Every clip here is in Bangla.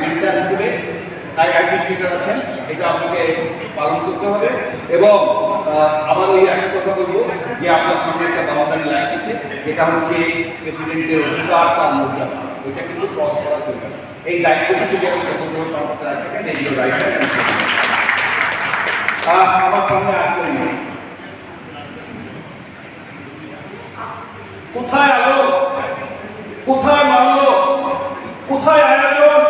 লিডার হিসেবে অ্যাডমিনিস্ট্রেটর আছেন, এটা আপনাকে পালন করতে হবে। এবং আবার ওই একটা কথা বলবো যে আপনার সামনে একটা বাউন্ডারি লাইন আছে, সেটা হচ্ছে প্রেসিডেন্টের অধিকার তার মর্যাদা, ওইটা কিন্তু ক্রস করা চলবে না। এই দায়িত্বটি যদি আপনি যতক্ষণ পালন রাখবেন এই দায়িত্ব আমার সামনে আসবেন। কোথায় আলো, কোথায় মানল, কোথায় আয়োজন,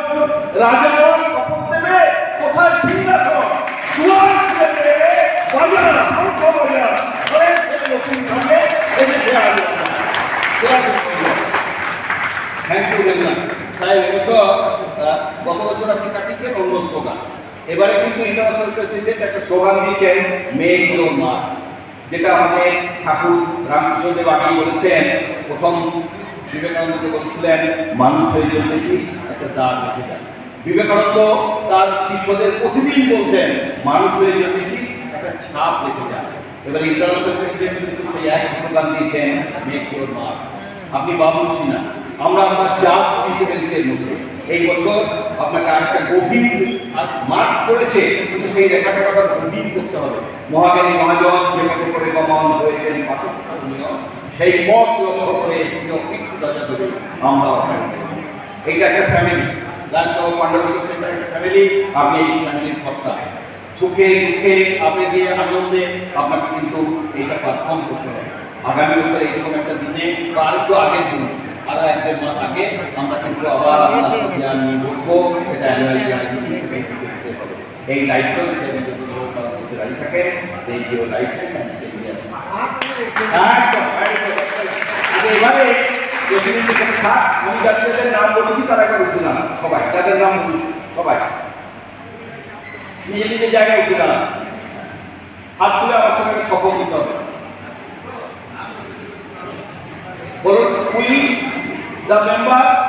রাজার শপথ দেবে, কোথায় সিংহাসন, গত বছর আপনি কাটিয়েছেন অন্য স্লোগান, এবারে কিন্তু ইন্টারন্যাশনাল প্রেসিডেন্ট একটা স্লোগান দিয়েছেন মেক ইওর মার্ক, যেটা আমাদের ঠাকুর রামকৃষ্ণদেব আগেই বলেছেন। প্রথম বিবেকানন্দ বলছিলেন মানুষের জন্য একটা দাগ রেখে যায়। বিবেকানন্দ তার শিষ্যদের প্রতিদিন বলতেন মানুষের জন্য একটা ছাপ রেখে যায়। এবার ইন্টারন্যাশনাল প্রেসিডেন্ট কিন্তু সেই এক স্লোগান দিয়েছেন মেক ইওর মার্ক। আপনি বাবুর্চি না, আমরা আপনার জাত হিসেবে নিজের মধ্যে এই বছর আপনাকে একটা গভীর মার্ক করেছে, কিন্তু সেই রেখাটাকে আবার গভীর করতে হবে। মহাজ্ঞানী মহাজন যে মতো করে গমন হয়েছেন পাঠকীয় সেই পথ লক্ষ্য করে একটু রাজা ধরে আমরা এইটা একটা ফ্যামিলি, রাজনগর পাণ্ডব সেন্টার একটা ফ্যামিলি। আপনি এই ফ্যামিলির সত্তা, সুখে দুঃখে আবেগে আনন্দে আপনাকে কিন্তু এইটা পারফর্ম করতে হবে। আগামী বছর এইরকম একটা দিনে বা আরেকটু আগের দিন, আরো 1-1.5 মাস আগে আমরা কিন্তু আবার আপনার জ্ঞান নিয়ে বসবো, সেটা এই দায়িত্ব করতে রাজি থাকে সেই যে দায়িত্ব এবারে আমি যাদের নাম বলেছি তারা একবার উঠে না, সবাই যাদের নাম বলেছি সবাই নিজে নিজের জায়গায় উঠে না, হাত তুলে আমার সঙ্গে শপথ দিতে হবে। বলুন, we the members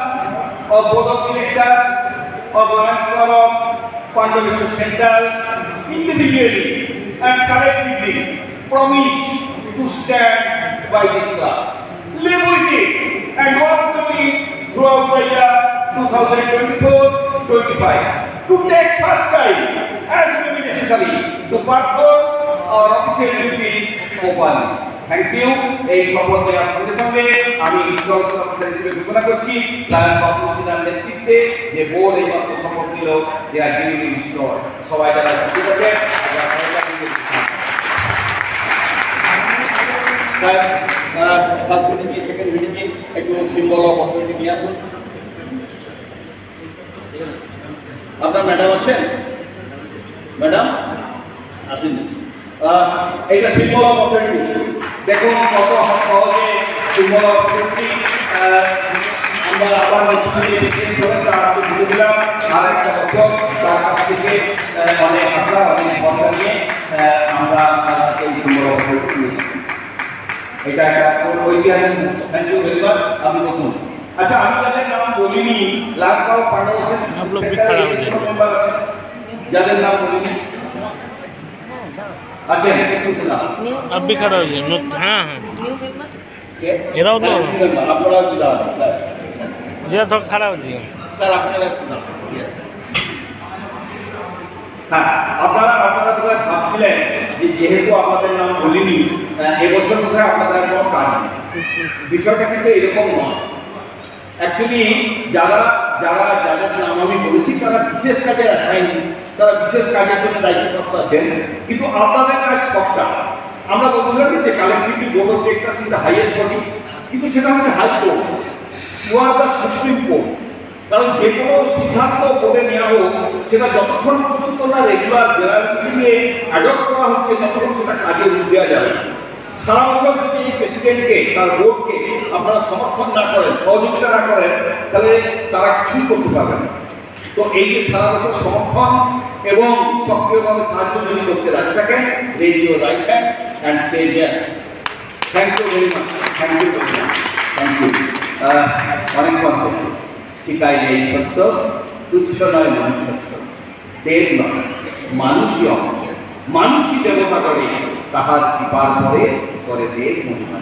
of Board of Directors of Lions Club of Pandavishwa Center individually and collectively promise to stand by this club, live with it and work with it throughout the year 2024-25 to take such time as may be necessary to perform our official duties properly. Thank you. এই শপথ দেওয়ার সঙ্গে সঙ্গে আমি ঈশ্বর হিসেবে ঘোষণা করছি লায়ন বাবুসিনার নেতৃত্বে যে বোর্ড এই মাত্র শপথ নিল যে আজীবী ঈশ্বর। সবাই যারা সুযোগ আছে সেকেন্ড মিটিংয়ে একটু সিম্বল অফ অথরিটি নিয়ে আসুন। আপনার ম্যাডাম আছেন? ম্যাডাম আসেন। এইটা সিম্বল অফ অথরিটি, দেখুন কত সহজে সিম্বল অফ অথরিটি আমরা আবার বুঝে দিলাম। আর একটা বছর তার কাছ থেকে অনেক আশা অনেক ভরসা নিয়ে আমরা এই সিম্বল অফ অথরিটি নিয়েছি। এটা একটা ঐতিহাসিক। Thank you very much. আপনি বসুন। আচ্ছা, আমি যাদের নাম বলিনি লাস্ট কাউ পাণ্ডব মেম্বার আছে যাদের নাম বলিনি আছেন একটু নাম अब भी खड़ा हो जाए। हाँ हाँ এরাও তো আপনারা কি দাঁড়ান স্যার? যে তো খड़ा हो जाए স্যার আপনারা একটু দাঁড়ান। হ্যাঁ, আপনারা তো ভাবছিলেন যে যেহেতু আপনাদের নাম বলিনি এবছর বোধহয় আপনাদের কোনো কাজ নেই। বিষয়টা কিন্তু এরকম নয়। অ্যাকচুয়ালি যাদের নাম আমি বলেছি তারা বিশেষ কাজে আসায়নি, তারা বিশেষ কাজের জন্য দায়িত্বপ্রাপ্ত আছেন, কিন্তু আপনাদের কাজ সবটা আমরা বলছিলাম যে collective board of directors is the highest body, কিন্তু সেটা হচ্ছে high court, you are the supreme court. কারণ যে কোনো সিদ্ধান্ত বোর্ডে নেওয়া হোক সেটা যতক্ষণ পর্যন্ত না রেগুলার জেনারেল মিটিংয়ে অ্যাডপ্ট করা হচ্ছে ততক্ষণ সেটা কাজে রূপ দেওয়া যাবে। সারা বছর যদি এই প্রেসিডেন্টকে তার বোর্ডকে আপনারা সমর্থন না করেন, সহযোগিতা না করেন, তাহলে তারা কিছুই করতে পারবে না। তো এই যে সারা বছর সমর্থন এবং সক্রিয়ভাবে সাহায্য যদি করতে রাজি থাকেন, radio right hand and say yes. Thank you very much. Thank you very much. Thank you. অনেক কথা শিখাই এই সত্য, তুচ্ছ নয় মানুষ সত্য, দেব নয় মানুষই অঙ্ক, মানুষই দেবতা করে তাহার কৃপার পরে করে দেব মহিমা।